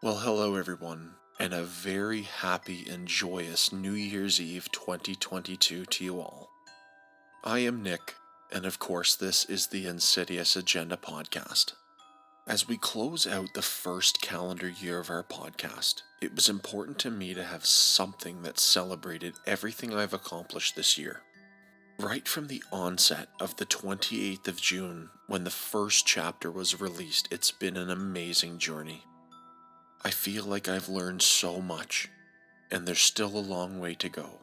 Well, hello everyone, and a very happy and joyous New Year's Eve 2022 to you all. I am Nick, and of course this is the Insidious Agenda podcast. As we close out the first calendar year of our podcast, it was important to me to have something that celebrated everything I've accomplished this year. Right from the onset of the 28th of June, when the first chapter was released, it's been an amazing journey. I feel like I've learned so much, and there's still a long way to go.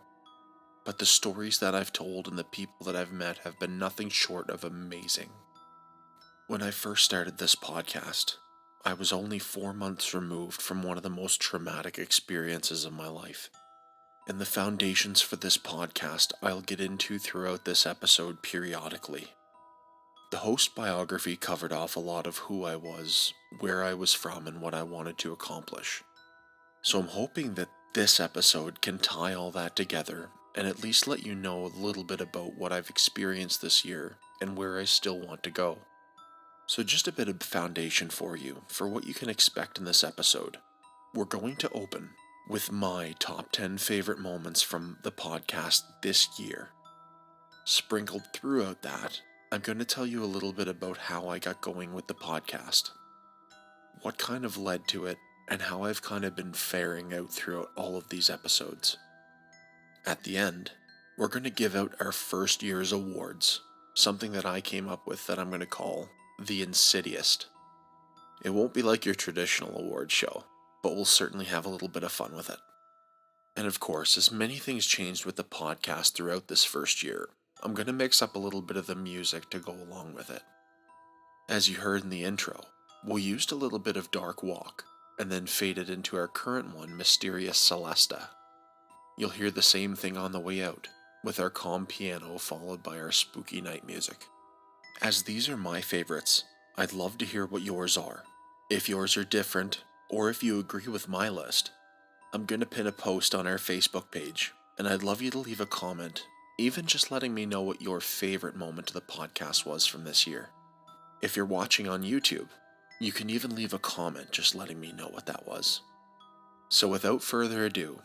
But the stories that I've told and the people that I've met have been nothing short of amazing. When I first started this podcast, I was only 4 months removed from one of the most traumatic experiences of my life. And the foundations for this podcast I'll get into throughout this episode periodically. The host biography covered off a lot of who I was, where I was from, and what I wanted to accomplish. So I'm hoping that this episode can tie all that together and at least let you know a little bit about what I've experienced this year and where I still want to go. So just a bit of foundation for you for what you can expect in this episode. We're going to open with my top 10 favorite moments from the podcast this year. Sprinkled throughout that, I'm going to tell you a little bit about how I got going with the podcast, what kind of led to it, and how I've kind of been faring out throughout all of these episodes. At the end, we're going to give out our first year's awards, something that I came up with that I'm going to call the Insidi-est. It won't be like your traditional award show, but we'll certainly have a little bit of fun with it. And of course, as many things changed with the podcast throughout this first year, I'm going to mix up a little bit of the music to go along with it. As you heard in the intro, we used a little bit of Dark Walk, and then faded into our current one, Mysterious Celesta. You'll hear the same thing on the way out, with our calm piano followed by our spooky night music. As these are my favorites, I'd love to hear what yours are. If yours are different, or if you agree with my list, I'm going to pin a post on our Facebook page, and I'd love you to leave a comment, even just letting me know what your favorite moment of the podcast was from this year. If you're watching on YouTube, you can even leave a comment just letting me know what that was. So without further ado,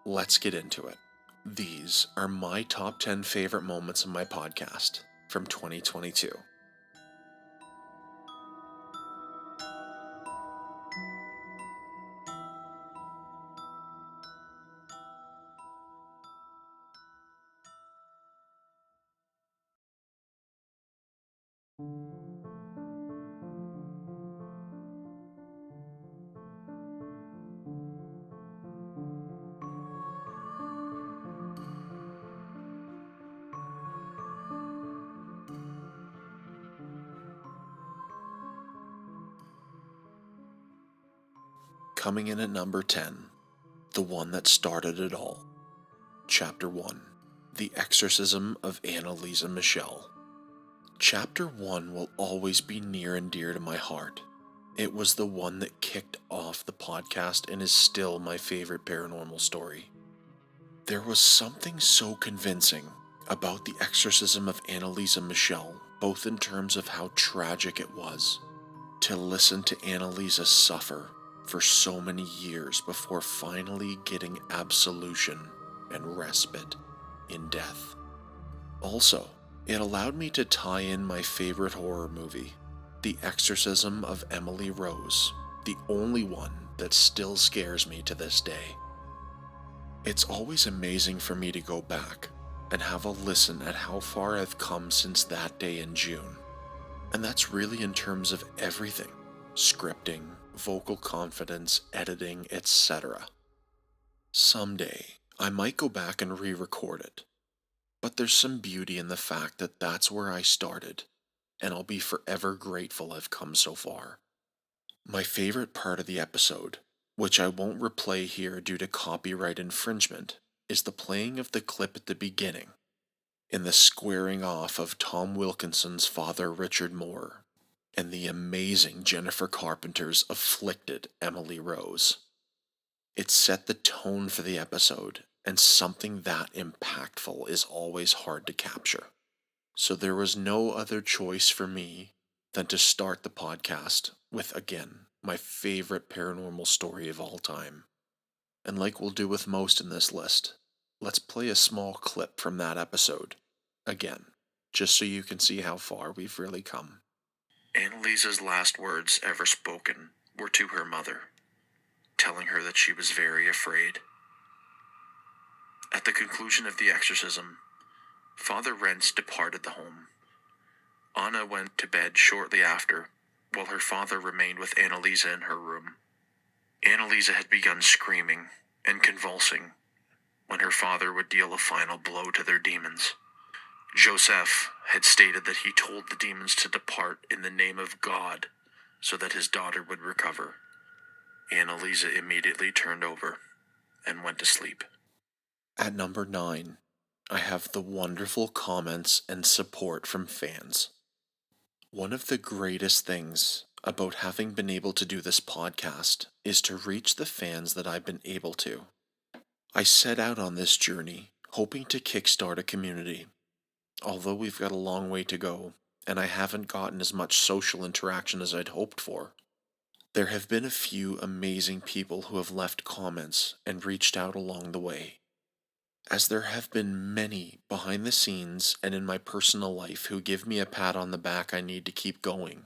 let's get into it. These are my top 10 favorite moments of my podcast from 2022. Coming in at number 10, the one that started it all. Chapter 1, The Exorcism of Annalisa Michelle. Chapter 1 will always be near and dear to my heart. It was the one that kicked off the podcast and is still my favorite paranormal story. There was something so convincing about the exorcism of Annalisa Michelle, both in terms of how tragic it was to listen to Annalisa suffer for so many years before finally getting absolution and respite in death. Also, it allowed me to tie in my favorite horror movie, The Exorcism of Emily Rose, the only one that still scares me to this day. It's always amazing for me to go back and have a listen at how far I've come since that day in June. And that's really in terms of everything: scripting, vocal confidence, editing, etc. Someday, I might go back and re-record it. But there's some beauty in the fact that that's where I started, and I'll be forever grateful I've come so far. My favorite part of the episode, which I won't replay here due to copyright infringement, is the playing of the clip at the beginning, in the squaring off of Tom Wilkinson's father Richard Moore, and the amazing Jennifer Carpenter's afflicted Emily Rose. It set the tone for the episode, and something that impactful is always hard to capture. So there was no other choice for me than to start the podcast with, again, my favorite paranormal story of all time. And like we'll do with most in this list, let's play a small clip from that episode. Again, just so you can see how far we've really come. Annalisa's last words ever spoken were to her mother, telling her that she was very afraid. At the conclusion of the exorcism, Father Rentz departed the home. Anna went to bed shortly after, while her father remained with Annalisa in her room. Annalisa had begun screaming and convulsing when her father would deal a final blow to their demons. Joseph had stated that he told the demons to depart in the name of God so that his daughter would recover. Annalisa immediately turned over and went to sleep. At number 9, I have the wonderful comments and support from fans. One of the greatest things about having been able to do this podcast is to reach the fans that I've been able to. I set out on this journey hoping to kickstart a community. Although we've got a long way to go, and I haven't gotten as much social interaction as I'd hoped for, there have been a few amazing people who have left comments and reached out along the way. As there have been many behind the scenes and in my personal life who give me a pat on the back I need to keep going.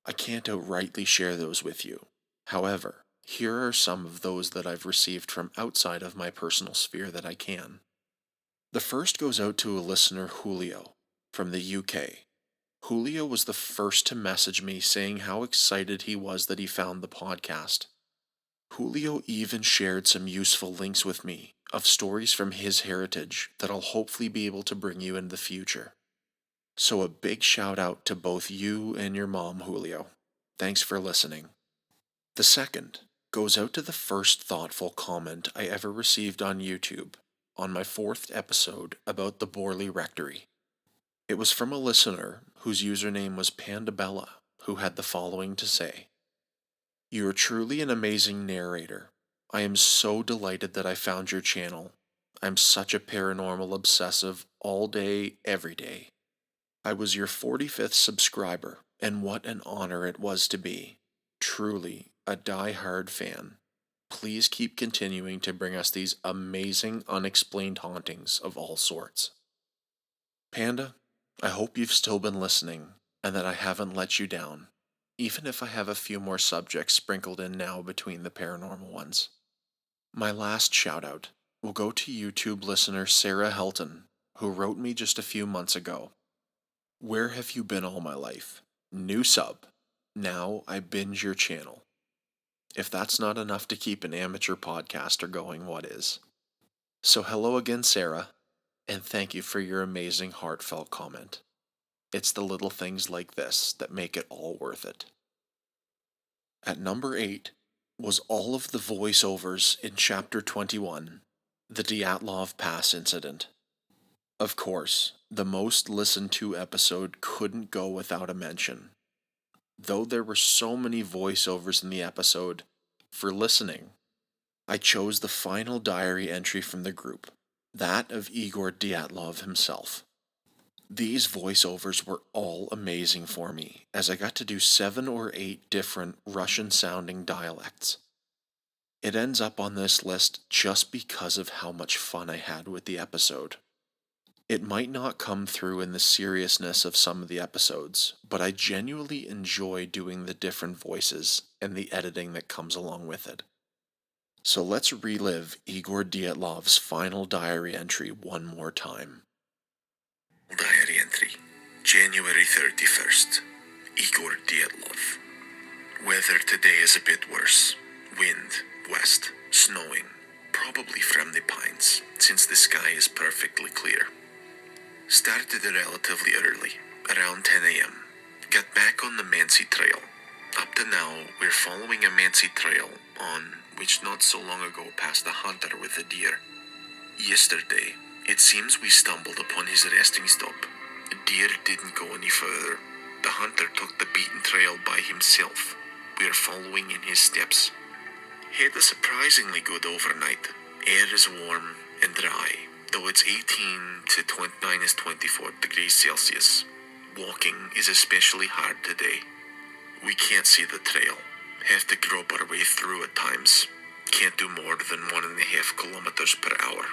I can't outrightly share those with you. However, here are some of those that I've received from outside of my personal sphere that I can. The first goes out to a listener, Julio, from the UK. Julio was the first to message me saying how excited he was that he found the podcast. Julio even shared some useful links with me of stories from his heritage that I'll hopefully be able to bring you in the future. So a big shout out to both you and your mom, Julio. Thanks for listening. The second goes out to the first thoughtful comment I ever received on YouTube on my 4th episode about the Borley Rectory. It was from a listener whose username was Pandabella, who had the following to say: "You are truly an amazing narrator. I am so delighted that I found your channel. I'm such a paranormal obsessive all day, every day. I was your 45th subscriber, and what an honor it was to be. Truly a die-hard fan. Please keep continuing to bring us these amazing unexplained hauntings of all sorts." Panda, I hope you've still been listening, and that I haven't let you down, even if I have a few more subjects sprinkled in now between the paranormal ones. My last shout-out will go to YouTube listener Sarah Helton, who wrote me just a few months ago. "Where have you been all my life? New sub. Now I binge your channel." If that's not enough to keep an amateur podcaster going, what is? So hello again, Sarah, and thank you for your amazing heartfelt comment. It's the little things like this that make it all worth it. At number 8 was all of the voiceovers in Chapter 21, the Dyatlov Pass incident. Of course, the most listened to episode couldn't go without a mention. Though there were so many voiceovers in the episode, for listening, I chose the final diary entry from the group, that of Igor Dyatlov himself. These voiceovers were all amazing for me, as I got to do 7 or 8 different Russian-sounding dialects. It ends up on this list just because of how much fun I had with the episode. It might not come through in the seriousness of some of the episodes, but I genuinely enjoy doing the different voices and the editing that comes along with it. So let's relive Igor Dyatlov's final diary entry one more time. Diary entry, January 31st, Igor Dyatlov. Weather today is a bit worse. Wind, west, snowing, probably from the pines, since the sky is perfectly clear. Started relatively early, around 10 a.m. Got back on the Mansi Trail. Up to now, we're following a Mansi Trail on which not so long ago passed a hunter with a deer. Yesterday, it seems we stumbled upon his resting stop. The deer didn't go any further. The hunter took the beaten trail by himself. We are following in his steps. Had a surprisingly good overnight. Air is warm and dry, though it's 18 to 24 degrees Celsius. Walking is especially hard today. We can't see the trail. Have to grope our way through at times. Can't do more than 1.5 kilometers per hour.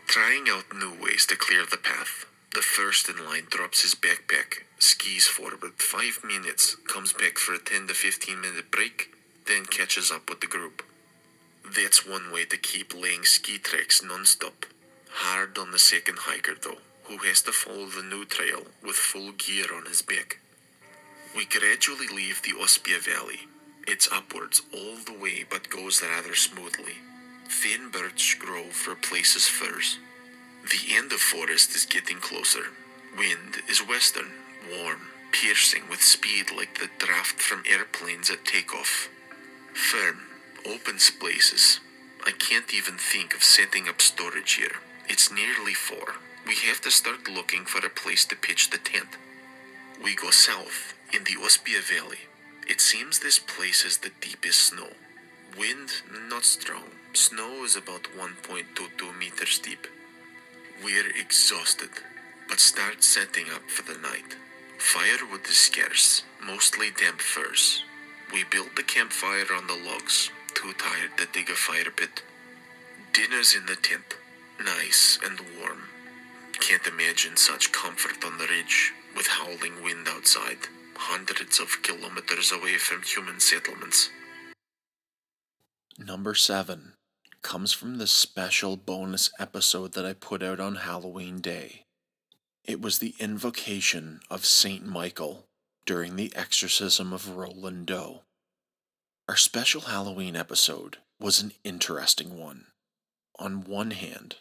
Trying out new ways to clear the path. The first in line drops his backpack, skis forward 5 minutes, comes back for a 10 to 15 minute break, then catches up with the group. That's one way to keep laying ski tracks non-stop. Hard on the second hiker though, who has to follow the new trail with full gear on his back. We gradually leave the Ospia Valley. It's upwards all the way but goes rather smoothly. Thin birch grove replaces firs. The end of forest is getting closer. Wind is western, warm, piercing with speed like the draft from airplanes at takeoff. Firm, open spaces. I can't even think of setting up storage here. It's nearly 4. We have to start looking for a place to pitch the tent. We go south, in the Ospia Valley. It seems this place has the deepest snow. Wind, not strong. Snow is about 1.22 meters deep. We're exhausted, but start setting up for the night. Firewood is scarce, mostly damp firs. We build the campfire on the logs, too tired to dig a fire pit. Dinner's in the tent, nice and warm. Can't imagine such comfort on the ridge, with howling wind outside, hundreds of kilometers away from human settlements. Number 7 comes from the special bonus episode that I put out on Halloween Day. It was the invocation of Saint Michael during the exorcism of Roland Doe. Our special Halloween episode was an interesting one. On one hand,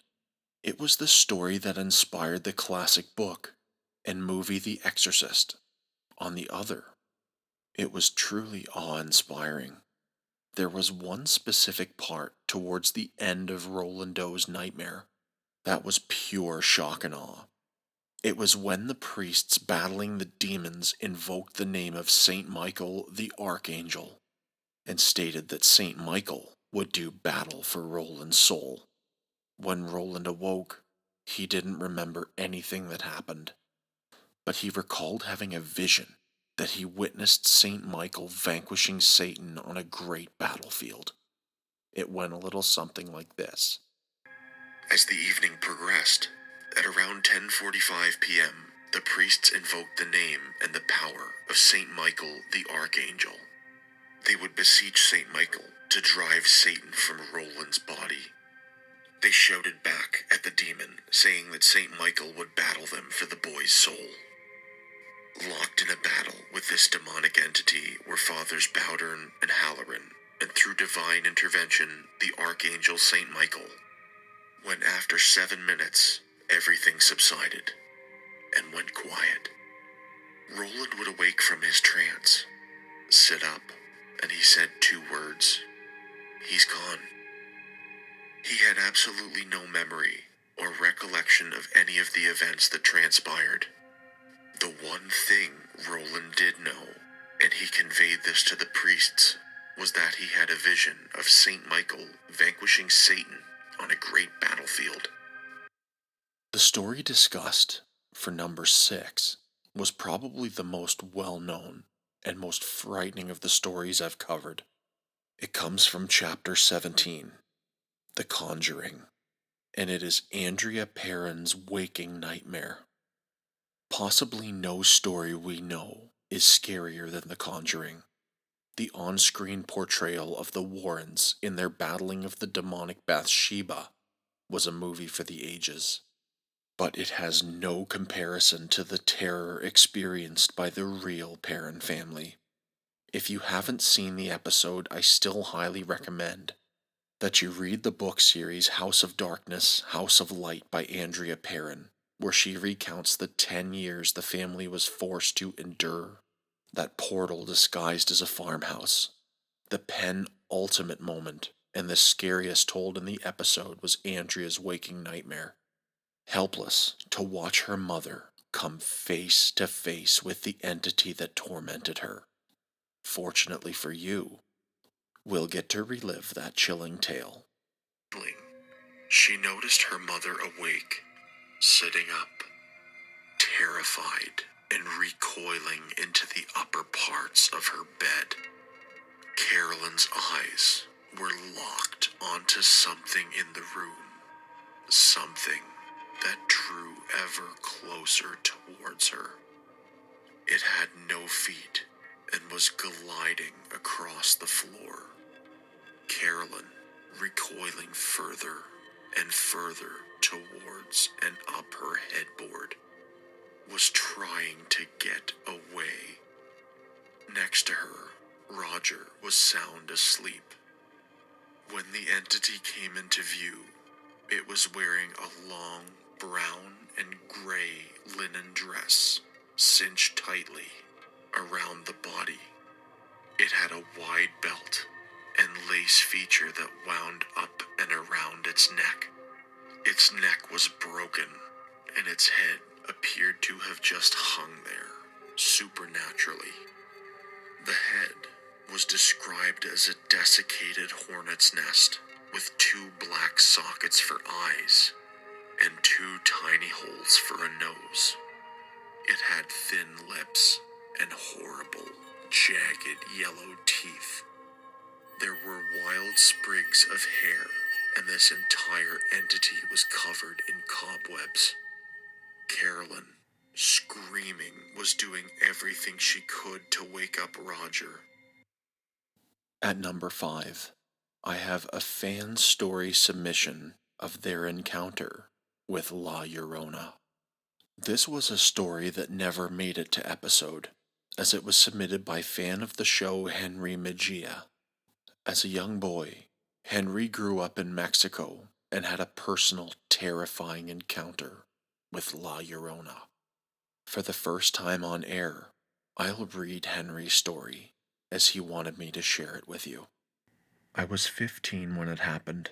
it was the story that inspired the classic book and movie The Exorcist. On the other, it was truly awe-inspiring. There was one specific part towards the end of Roland Doe's nightmare that was pure shock and awe. It was when the priests battling the demons invoked the name of Saint Michael the Archangel and stated that Saint Michael would do battle for Roland's soul. When Roland awoke, he didn't remember anything that happened, but he recalled having a vision that he witnessed Saint Michael vanquishing Satan on a great battlefield. It went a little something like this. As the evening progressed, at around 10:45 p.m., the priests invoked the name and the power of Saint Michael the Archangel. They would beseech Saint Michael to drive Satan from Roland's body. They shouted back at the demon, saying that Saint Michael would battle them for the boy's soul. Locked in a battle with this demonic entity were Fathers Bowdern and Halloran, and through divine intervention, the Archangel Saint Michael. When after 7 minutes, everything subsided and went quiet, Roland would awake from his trance, sit up, and he said 2 words. He's gone. He had absolutely no memory or recollection of any of the events that transpired. The one thing Roland did know, and he conveyed this to the priests, was that he had a vision of Saint Michael vanquishing Satan on a great battlefield. The story discussed for number 6 was probably the most well-known and most frightening of the stories I've covered. It comes from chapter 17, The Conjuring, and it is Andrea Perron's waking nightmare. Possibly no story we know is scarier than The Conjuring. The on-screen portrayal of the Warrens in their battling of the demonic Bathsheba was a movie for the ages. But it has no comparison to the terror experienced by the real Perron family. If you haven't seen the episode, I still highly recommend that you read the book series House of Darkness, House of Light by Andrea Perron, where she recounts the 10 years the family was forced to endure. That portal disguised as a farmhouse. The penultimate moment, and the scariest told in the episode, was Andrea's waking nightmare. Helpless to watch her mother come face to face with the entity that tormented her. Fortunately for you, we'll get to relive that chilling tale. She noticed her mother awake, sitting up, terrified and recoiling into the upper parts of her bed. Carolyn's eyes were locked onto something in the room, something that drew ever closer towards her. It had no feet and was gliding across the floor. Carolyn, recoiling further and further towards and up her headboard, was trying to get away. Next to her, Roger was sound asleep. When the entity came into view, it was wearing a long brown and gray linen dress, cinched tightly around the body. It had a wide belt and lace feature that wound up and around its neck. Its neck was broken, and its head appeared to have just hung there, supernaturally. The head was described as a desiccated hornet's nest with 2 black sockets for eyes and 2 tiny holes for a nose. It had thin lips and horrible, jagged yellow teeth. There were wild sprigs of hair, and this entire entity was covered in cobwebs. Carolyn, screaming, was doing everything she could to wake up Roger. At number 5, I have a fan story submission of their encounter with La Llorona. This was a story that never made it to episode, as it was submitted by fan of the show Henry Mejia. As a young boy, Henry grew up in Mexico and had a personal, terrifying encounter with La Llorona. For the first time on air, I'll read Henry's story as he wanted me to share it with you. I was 15 when it happened,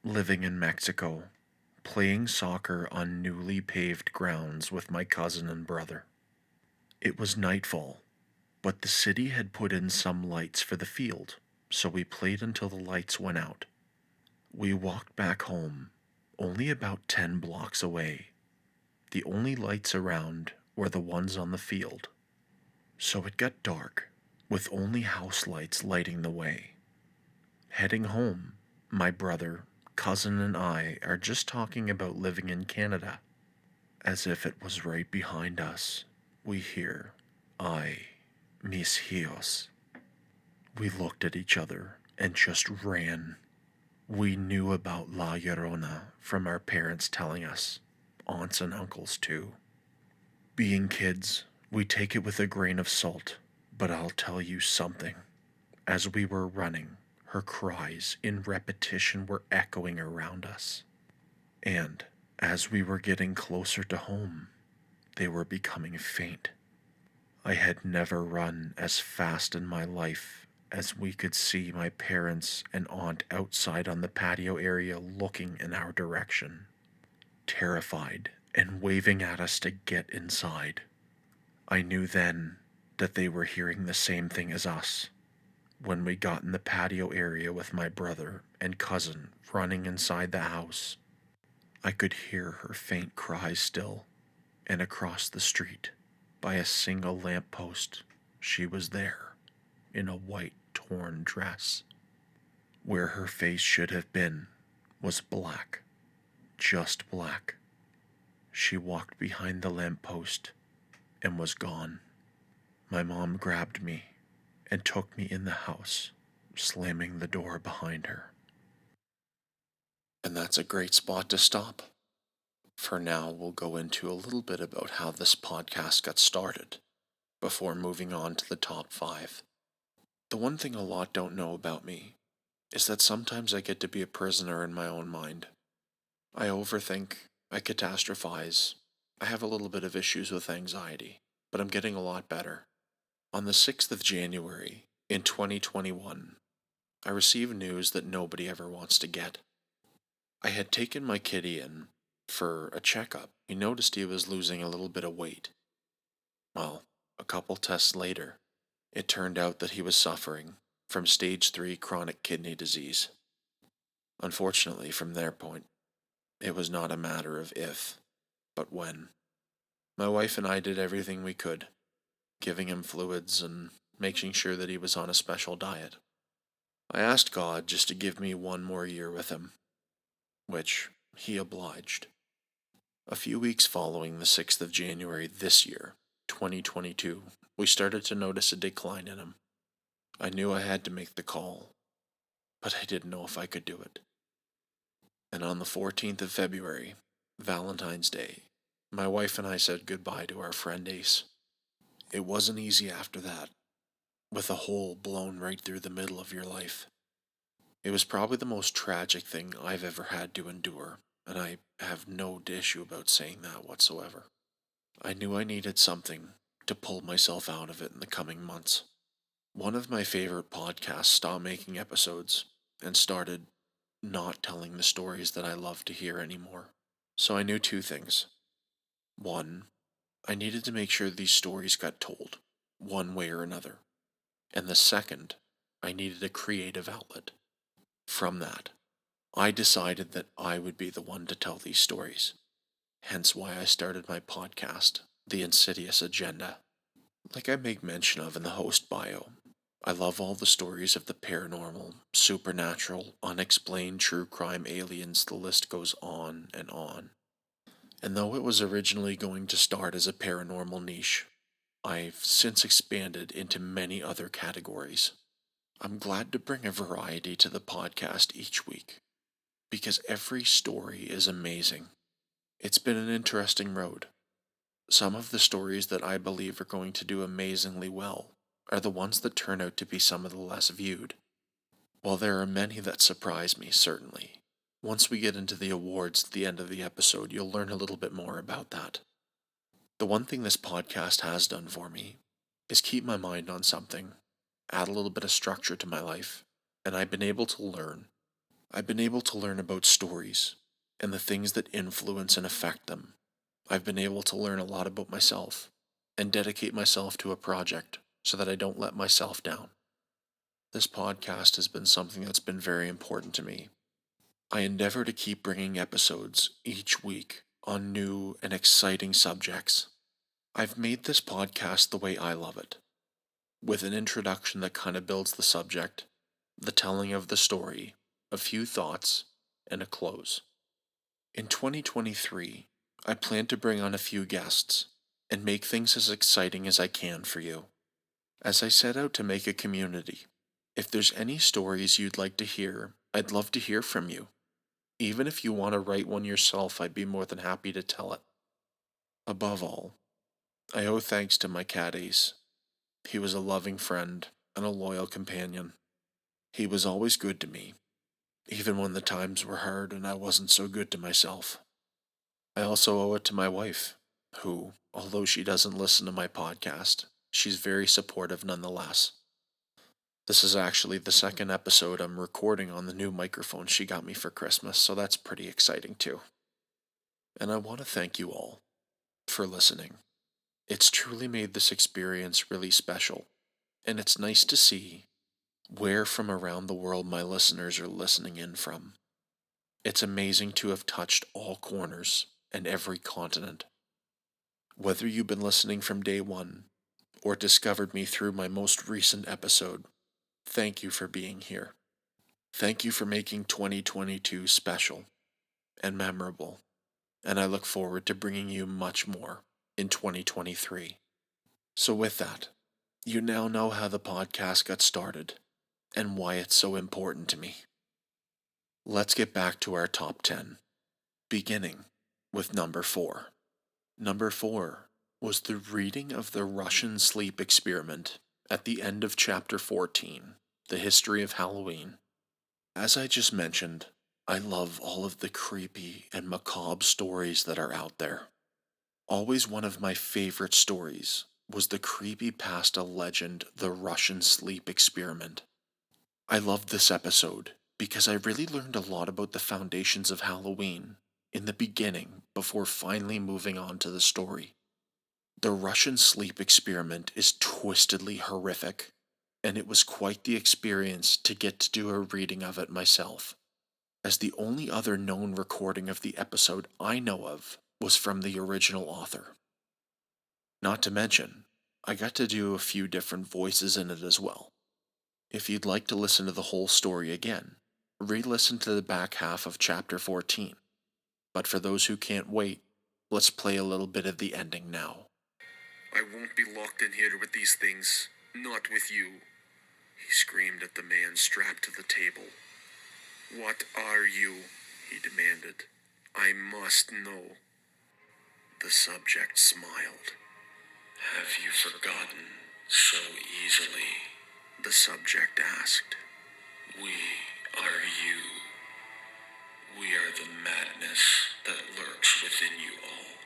living in Mexico, playing soccer on newly paved grounds with my cousin and brother. It was nightfall, but the city had put in some lights for the field, so we played until the lights went out. We walked back home, only about 10 blocks away. The only lights around were the ones on the field. So it got dark, with only house lights lighting the way. Heading home, my brother, cousin, and I are just talking about living in Canada. As if it was right behind us, we hear, "Ay, mis hijos." We looked at each other and just ran. We knew about La Llorona from our parents telling us, aunts and uncles too. Being kids, we take it with a grain of salt, but I'll tell you something. As we were running, her cries in repetition were echoing around us. And as we were getting closer to home, they were becoming faint. I had never run as fast in my life as we could see my parents and aunt outside on the patio area looking in our direction, terrified and waving at us to get inside. I knew then that they were hearing the same thing as us. When we got in the patio area with my brother and cousin running inside the house, I could hear her faint cries still, and across the street, by a single lamppost, she was there, in a white torn dress. Where her face should have been was black, just black. She walked behind the lamppost and was gone. My mom grabbed me and took me in the house, slamming the door behind her. And that's a great spot to stop. For now, we'll go into a little bit about how this podcast got started, before moving on to the top 5. The one thing a lot don't know about me is that sometimes I get to be a prisoner in my own mind. I overthink, I catastrophize, I have a little bit of issues with anxiety, but I'm getting a lot better. On the 6th of January, in 2021, I received news that nobody ever wants to get. I had taken my kitty in for a checkup. We noticed he was losing a little bit of weight. Well, a couple tests later, it turned out that he was suffering from stage 3 chronic kidney disease. Unfortunately, from their point, it was not a matter of if, but when. My wife and I did everything we could, giving him fluids and making sure that he was on a special diet. I asked God just to give me one more year with him, which he obliged. A few weeks following the 6th of January this year, 2022, we started to notice a decline in him. I knew I had to make the call, but I didn't know if I could do it. And on the 14th of February, Valentine's Day, my wife and I said goodbye to our friend Ace. It wasn't easy after that, with a hole blown right through the middle of your life. It was probably the most tragic thing I've ever had to endure, and I have no issue about saying that whatsoever. I knew I needed something to pull myself out of it in the coming months. One of my favorite podcasts stopped making episodes and started not telling the stories that I love to hear anymore. So I knew two things. One, I needed to make sure these stories got told, one way or another. And the second, I needed a creative outlet. From that, I decided that I would be the one to tell these stories. Hence why I started my podcast, The Insidious Agenda. Like I make mention of in the host bio, I love all the stories of the paranormal, supernatural, unexplained true crime aliens, the list goes on and on. And though it was originally going to start as a paranormal niche, I've since expanded into many other categories. I'm glad to bring a variety to the podcast each week, because every story is amazing. It's been an interesting road. Some of the stories that I believe are going to do amazingly well are the ones that turn out to be some of the less viewed, while there are many that surprise me, certainly. Once we get into the awards at the end of the episode, you'll learn a little bit more about that. The one thing this podcast has done for me is keep my mind on something, add a little bit of structure to my life, and I've been able to learn. I've been able to learn about stories and the things that influence and affect them. I've been able to learn a lot about myself and dedicate myself to a project so that I don't let myself down. This podcast has been something that's been very important to me. I endeavor to keep bringing episodes each week on new and exciting subjects. I've made this podcast the way I love it, with an introduction that kind of builds the subject, the telling of the story, a few thoughts, and a close. In 2023, I plan to bring on a few guests and make things as exciting as I can for you. As I set out to make a community, if there's any stories you'd like to hear, I'd love to hear from you. Even if you want to write one yourself, I'd be more than happy to tell it. Above all, I owe thanks to my cat Ace. He was a loving friend and a loyal companion. He was always good to me, even when the times were hard and I wasn't so good to myself. I also owe it to my wife, who, although she doesn't listen to my podcast, she's very supportive nonetheless. This is actually the second episode I'm recording on the new microphone she got me for Christmas, so that's pretty exciting too. And I want to thank you all for listening. It's truly made this experience really special, and it's nice to see where from around the world my listeners are listening in from. It's amazing to have touched all corners and every continent. Whether you've been listening from day one or discovered me through my most recent episode, thank you for being here. Thank you for making 2022 special and memorable, and I look forward to bringing you much more in 2023. So with that, you now know how the podcast got started and why it's so important to me. Let's get back to our top 10, beginning with number 4. Number 4 was the reading of the Russian sleep experiment at the end of chapter 14, The History of Halloween. As I just mentioned, I love all of the creepy and macabre stories that are out there. Always one of my favorite stories was the creepypasta legend, The Russian Sleep Experiment. I loved this episode because I really learned a lot about the foundations of Halloween in the beginning before finally moving on to the story. The Russian sleep experiment is twistedly horrific, and it was quite the experience to get to do a reading of it myself, as the only other known recording of the episode I know of was from the original author. Not to mention, I got to do a few different voices in it as well. If you'd like to listen to the whole story again, re-listen to the back half of chapter 14. But for those who can't wait, let's play a little bit of the ending now. I won't be locked in here with these things. Not with you. He screamed at the man strapped to the table. What are you? He demanded. I must know. The subject smiled. Have you forgotten so easily? The subject asked. We are you. We are the madness that lurks within you all,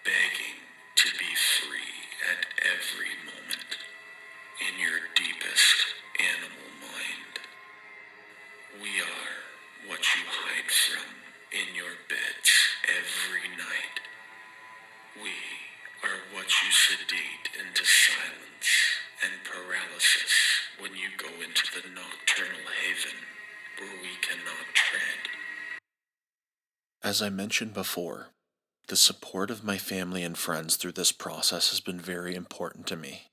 begging to be free at every moment, in your deepest animal mind. We are what you hide from in your beds every night. We are what you sedate into silence and paralysis when you go into the nocturnal haven where we cannot tread. As I mentioned before, the support of my family and friends through this process has been very important to me.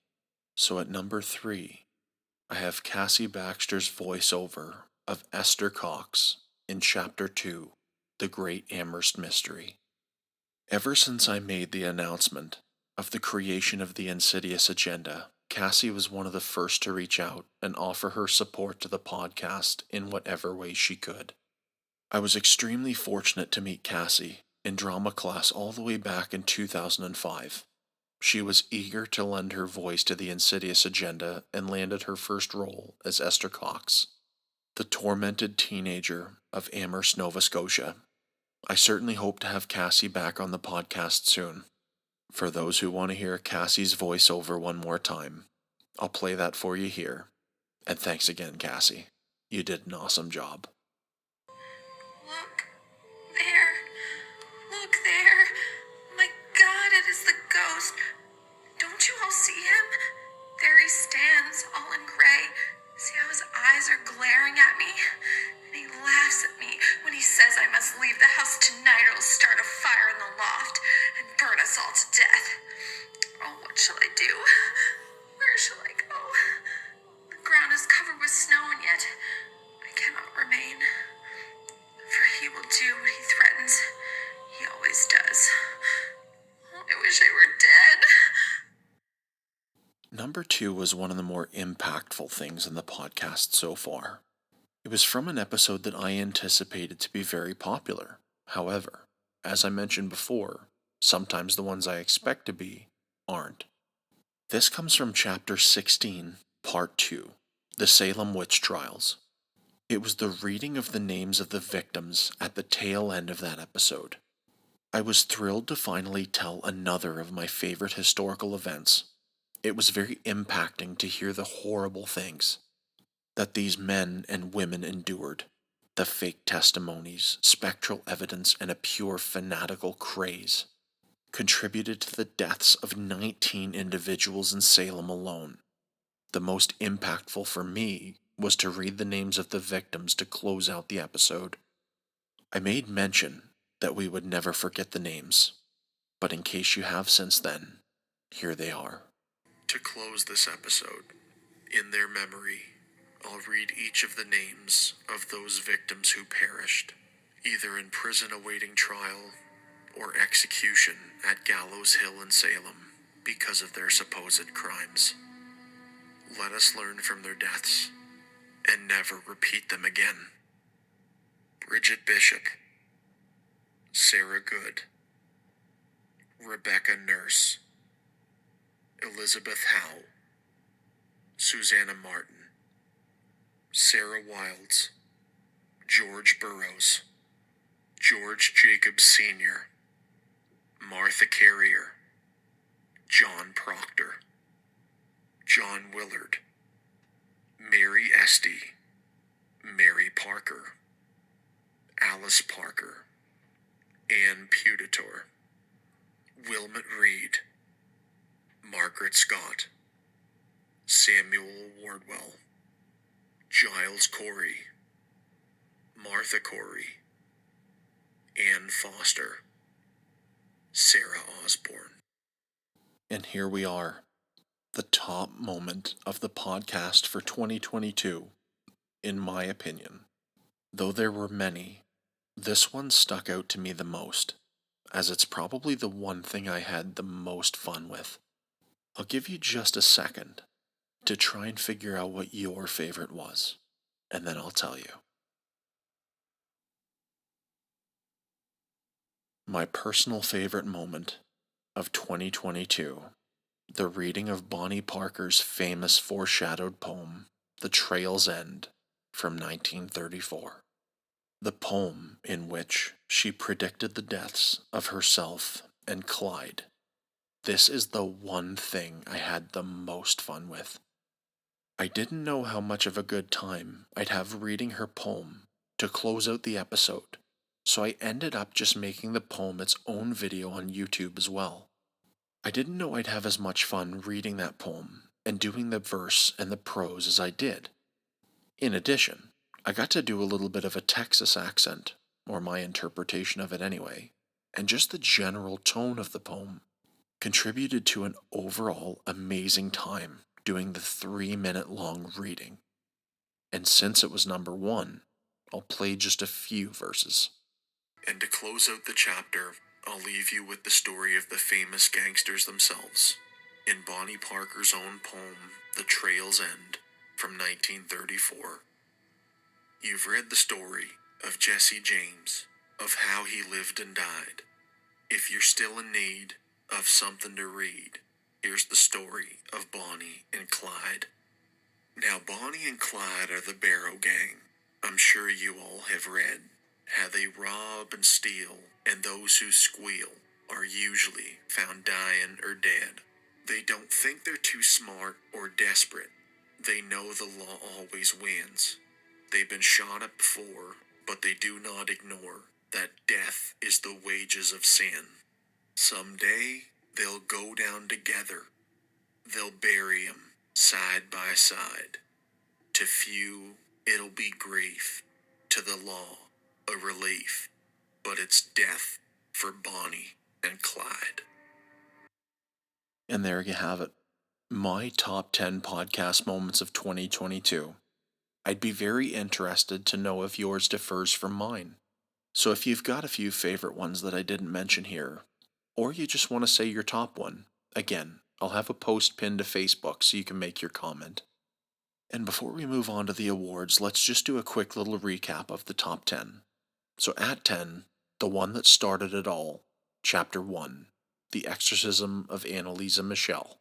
So at number 3, I have Cassie Baxter's voiceover of Esther Cox in Chapter 2, The Great Amherst Mystery. Ever since I made the announcement of the creation of the Insidious agenda, Cassie was one of the first to reach out and offer her support to the podcast in whatever way she could. I was extremely fortunate to meet Cassie in drama class all the way back in 2005. She was eager to lend her voice to the Insidious agenda and landed her first role as Esther Cox, the tormented teenager of Amherst, Nova Scotia. I certainly hope to have Cassie back on the podcast soon. For those who want to hear Cassie's voiceover one more time, I'll play that for you here. And thanks again, Cassie. You did an awesome job. Look there. Look there. My God, it is the ghost. Don't you all see him? There he stands, all in gray. See how his eyes are glaring at me? And he laughs at me when he says I must leave the house tonight or he'll start a fire in the loft and burn us all to death. Oh, what shall I do? Where shall I go? The ground is covered with snow and yet I cannot remain. For he will do what he threatens. He always does. Oh, I wish I were dead. Number 2 was one of the more impactful things in the podcast so far. It was from an episode that I anticipated to be very popular. However, as I mentioned before, sometimes the ones I expect to be aren't. This comes from Chapter 16, Part 2, The Salem Witch Trials. It was the reading of the names of the victims at the tail end of that episode. I was thrilled to finally tell another of my favorite historical events. It was very impacting to hear the horrible things that these men and women endured. The fake testimonies, spectral evidence, and a pure fanatical craze contributed to the deaths of 19 individuals in Salem alone. The most impactful for me was to read the names of the victims to close out the episode. I made mention that we would never forget the names, but in case you have since then, here they are. To close this episode, in their memory, I'll read each of the names of those victims who perished, either in prison awaiting trial or execution at Gallows Hill in Salem because of their supposed crimes. Let us learn from their deaths and never repeat them again. Bridget Bishop, Sarah Good, Rebecca Nurse, Elizabeth Howe, Susanna Martin, Sarah Wilds, George Burroughs, George Jacobs Sr., Martha Carrier, John Proctor, John Willard, Mary Esty, Mary Parker, Alice Parker, Ann Putator, Wilmot Reed, Margaret Scott, Samuel Wardwell, Giles Corey, Martha Corey, Ann Foster, Sarah Osborne. And here we are, the top moment of the podcast for 2022, in my opinion. Though there were many, this one stuck out to me the most, as it's probably the one thing I had the most fun with. I'll give you just a second to try and figure out what your favorite was, and then I'll tell you. My personal favorite moment of 2022, the reading of Bonnie Parker's famous foreshadowed poem, The Trail's End, from 1934. The poem in which she predicted the deaths of herself and Clyde. This is the one thing I had the most fun with. I didn't know how much of a good time I'd have reading her poem to close out the episode, so I ended up just making the poem its own video on YouTube as well. I didn't know I'd have as much fun reading that poem and doing the verse and the prose as I did. In addition, I got to do a little bit of a Texas accent, or my interpretation of it anyway, and just the general tone of the poem contributed to an overall amazing time doing the 3-minute long reading. And since it was number one, I'll play just a few verses. And to close out the chapter, I'll leave you with the story of the famous gangsters themselves, in Bonnie Parker's own poem, The Trail's End, from 1934. You've read the story of Jesse James, of how he lived and died. If you're still in need of something to read, here's the story of Bonnie and Clyde. Now, Bonnie and Clyde are the Barrow Gang. I'm sure you all have read how they rob and steal, and those who squeal are usually found dying or dead. They don't think they're too smart or desperate. They know the law always wins. They've been shot at before, but they do not ignore that death is the wages of sin. Someday, they'll go down together. They'll bury 'em side by side. To few, it'll be grief. To the law, a relief. But it's death for Bonnie and Clyde. And there you have it. My top 10 podcast moments of 2022. I'd be very interested to know if yours differs from mine. So if you've got a few favorite ones that I didn't mention here, or you just want to say your top one, again, I'll have a post pinned to Facebook so you can make your comment. And before we move on to the awards, let's just do a quick little recap of the top 10. So at 10, the one that started it all, Chapter 1, The Exorcism of Annalisa Michelle.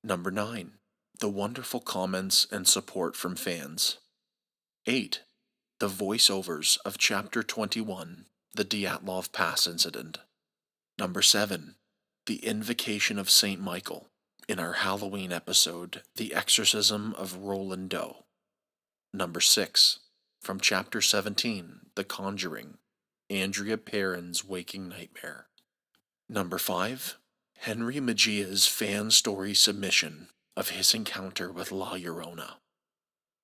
Number 9, the wonderful comments and support from fans. 8, the voiceovers of Chapter 21, The Dyatlov Pass Incident. Number 7, the Invocation of St. Michael, in our Halloween episode, The Exorcism of Roland Doe. Number 6, from Chapter 17, The Conjuring, Andrea Perron's Waking Nightmare. Number 5, Henry Magia's fan story submission of his encounter with La Llorona.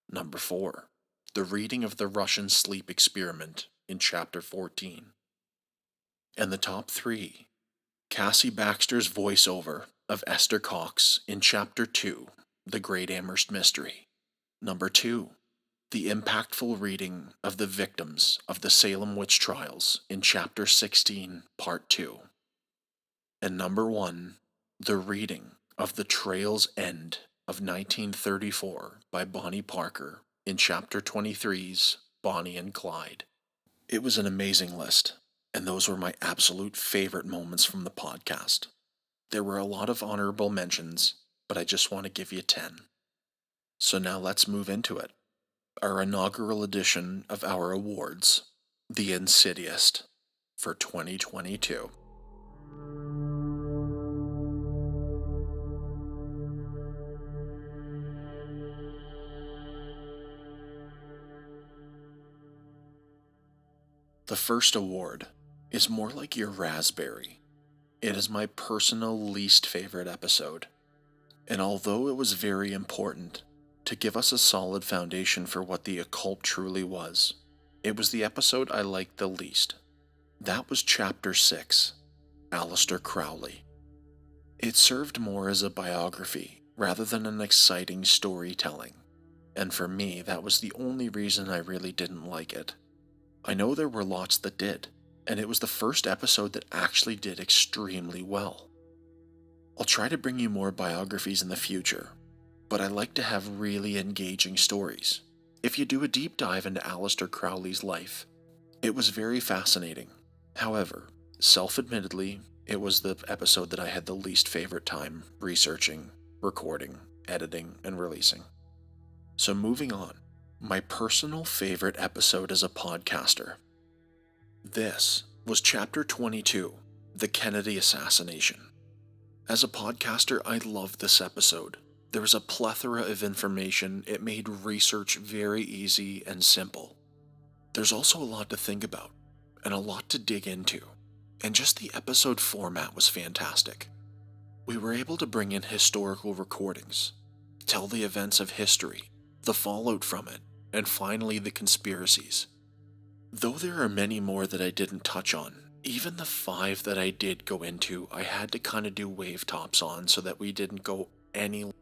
Number 4, the reading of the Russian sleep experiment in Chapter 14. And the top 3, Cassie Baxter's voiceover of Esther Cox in Chapter 2, The Great Amherst Mystery. Number 2, the impactful reading of the victims of the Salem witch trials in Chapter 16, Part 2. And number 1, the reading of The Trail's End of 1934 by Bonnie Parker in Chapter 23's Bonnie and Clyde. It was an amazing list, and those were my absolute favorite moments from the podcast. There were a lot of honorable mentions, but I just want to give you 10. So now let's move into it. Our inaugural edition of our awards, the Insidious, for 2022. The first award is more like your raspberry. It is my personal least favorite episode. And although it was very important to give us a solid foundation for what the occult truly was, it was the episode I liked the least. That was Chapter 6, Aleister Crowley. It served more as a biography rather than an exciting storytelling. And for me, that was the only reason I really didn't like it. I know there were lots that did, and it was the first episode that actually did extremely well. I'll try to bring you more biographies in the future, but I like to have really engaging stories. If you do a deep dive into Aleister Crowley's life, it was very fascinating. However, self-admittedly, it was the episode that I had the least favorite time researching, recording, editing, and releasing. So moving on, my personal favorite episode as a podcaster. This was Chapter 22, The Kennedy Assassination. As a podcaster, I loved this episode. There was a plethora of information. It made research very easy and simple. There's also a lot to think about, and a lot to dig into, and just the episode format was fantastic. We were able to bring in historical recordings, tell the events of history, the fallout from it, and finally the conspiracies. Though there are many more that I didn't touch on, even the 5 that I did go into, I had to kind of do wave tops on so that we didn't go any.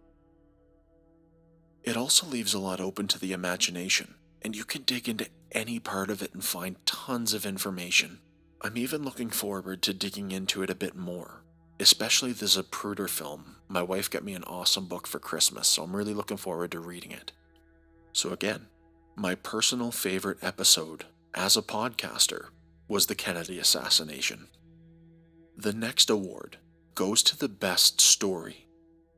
It also leaves a lot open to the imagination, and you can dig into any part of it and find tons of information. I'm even looking forward to digging into it a bit more, especially the Zapruder film. My wife got me an awesome book for Christmas, so I'm really looking forward to reading it. So again, my personal favorite episode as a podcaster was the Kennedy assassination. The next award goes to the best story,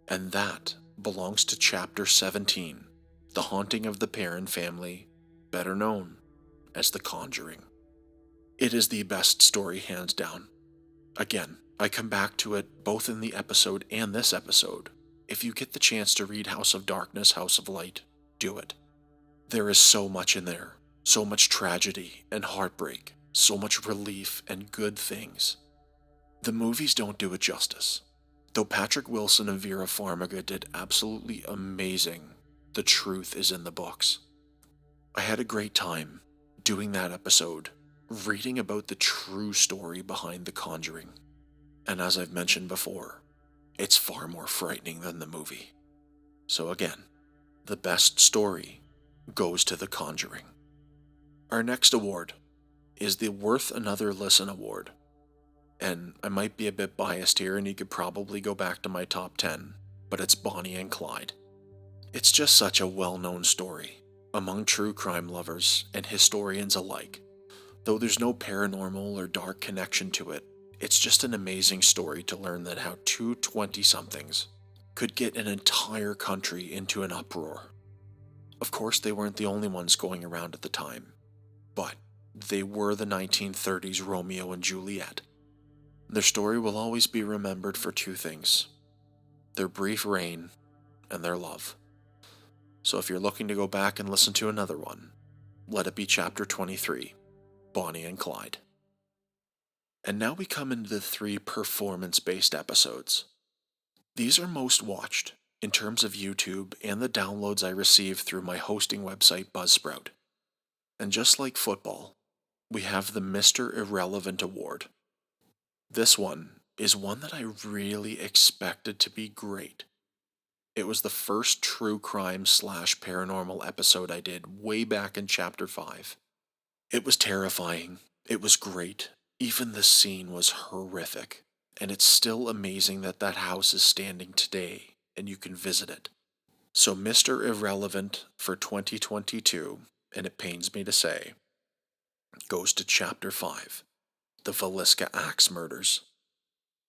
and that belongs to Chapter 17, The Haunting of the Perron Family, better known as The Conjuring. It is the best story hands down. Again, I come back to it both in the episode and this episode. If you get the chance to read House of Darkness, House of Light, do it. There is so much in there, so much tragedy and heartbreak, so much relief and good things. The movies don't do it justice. Though Patrick Wilson and Vera Farmiga did absolutely amazing, the truth is in the books. I had a great time doing that episode, reading about the true story behind The Conjuring. And as I've mentioned before, it's far more frightening than the movie. So again, the best story goes to The Conjuring. Our next award is the Worth Another Listen Award. And I might be a bit biased here, and you could probably go back to my top 10, but it's Bonnie and Clyde. It's just such a well-known story among true crime lovers and historians alike. Though there's no paranormal or dark connection to it, it's just an amazing story to learn that how two 20-somethings could get an entire country into an uproar. Of course, they weren't the only ones going around at the time, but they were the 1930s Romeo and Juliet. Their story will always be remembered for 2 things: their brief reign and their love. So if you're looking to go back and listen to another one, let it be Chapter 23, Bonnie and Clyde. And now we come into the 3 performance-based episodes. These are most watched in terms of YouTube and the downloads I receive through my hosting website Buzzsprout. And just like football, we have the Mr. Irrelevant Award. This one is one that I really expected to be great. It was the first true crime / paranormal episode I did way back in Chapter 5. It was terrifying. It was great. Even the scene was horrific. And it's still amazing that that house is standing today and you can visit it. So Mr. Irrelevant for 2022, and it pains me to say, goes to Chapter 5, The Villisca Axe Murders.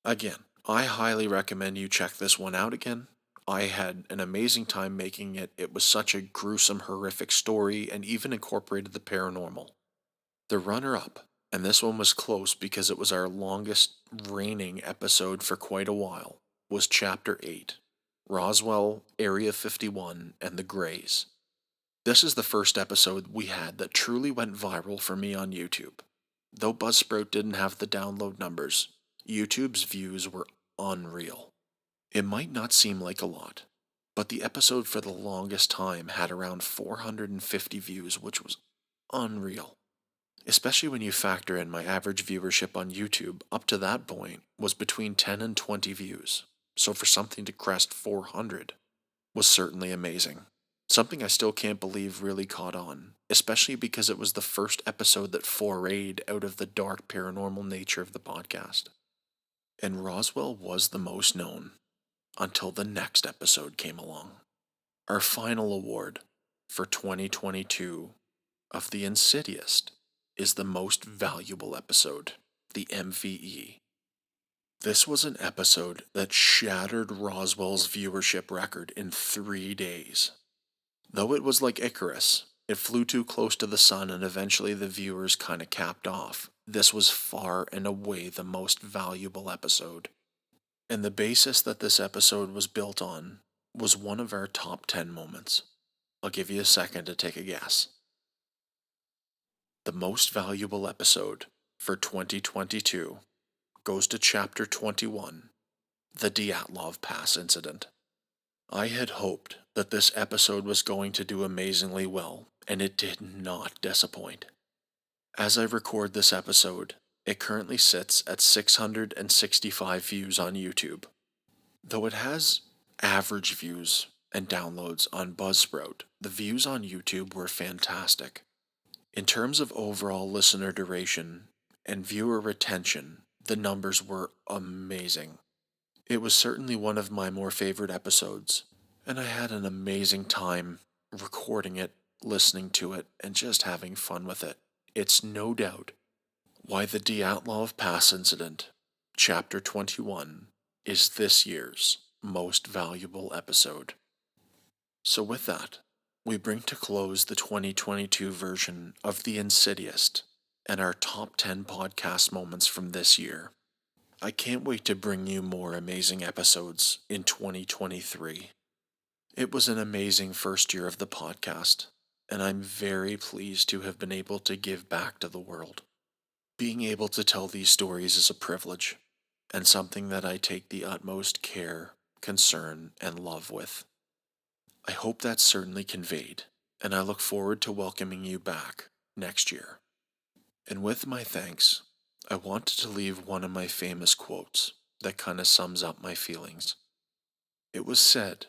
Again, I highly recommend you check this one out again. I had an amazing time making it. It was such a gruesome, horrific story and even incorporated the paranormal. The runner-up, and this one was close because it was our longest reigning episode for quite a while, was Chapter 8, Roswell, Area 51, and the Greys. This is the first episode we had that truly went viral for me on YouTube. Though Buzzsprout didn't have the download numbers, YouTube's views were unreal. It might not seem like a lot, but the episode for the longest time had around 450 views, which was unreal. Especially when you factor in my average viewership on YouTube up to that point was between 10 and 20 views. So for something to crest 400 was certainly amazing. Something I still can't believe really caught on, especially because it was the first episode that forayed out of the dark paranormal nature of the podcast. And Roswell was the most known until the next episode came along. Our final award for 2022 of the Insidious is the most valuable episode, the MVE. This was an episode that shattered Roswell's viewership record in 3 days. Though it was like Icarus, it flew too close to the sun and eventually the viewers kinda capped off. This was far and away the most valuable episode. And the basis that this episode was built on was one of our top 10 moments. I'll give you a second to take a guess. The most valuable episode for 2022 goes to Chapter 21, the Dyatlov Pass Incident. I had hoped that this episode was going to do amazingly well, and it did not disappoint. As I record this episode, it currently sits at 665 views on YouTube. Though it has average views and downloads on Buzzsprout, the views on YouTube were fantastic. In terms of overall listener duration and viewer retention, the numbers were amazing. It was certainly one of my more favorite episodes, and I had an amazing time recording it, listening to it, and just having fun with it. It's no doubt why the Dyatlov Pass Incident, Chapter 21, is this year's most valuable episode. So with that, we bring to close the 2022 version of The Insidious and our top 10 podcast moments from this year. I can't wait to bring you more amazing episodes in 2023. It was an amazing first year of the podcast, and I'm very pleased to have been able to give back to the world. Being able to tell these stories is a privilege, and something that I take the utmost care, concern, and love with. I hope that's certainly conveyed, and I look forward to welcoming you back next year. And with my thanks, I wanted to leave one of my famous quotes that kind of sums up my feelings. It was said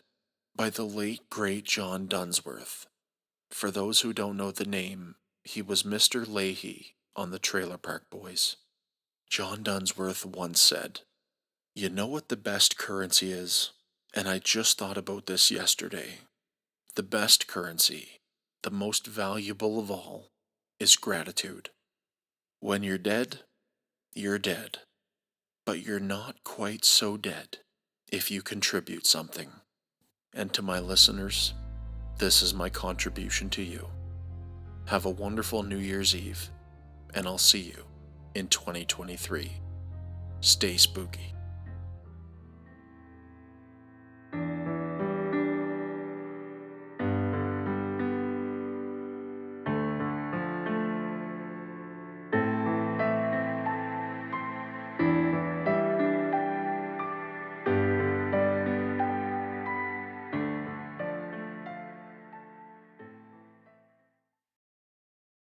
by the late great John Dunsworth. For those who don't know the name, he was Mr. Leahy on the Trailer Park Boys. John Dunsworth once said, "You know what the best currency is? And I just thought about this yesterday. The best currency, the most valuable of all, is gratitude. When you're dead, but you're not quite so dead if you contribute something." And to my listeners, this is my contribution to you. Have a wonderful New Year's Eve, and I'll see you in 2023. Stay spooky.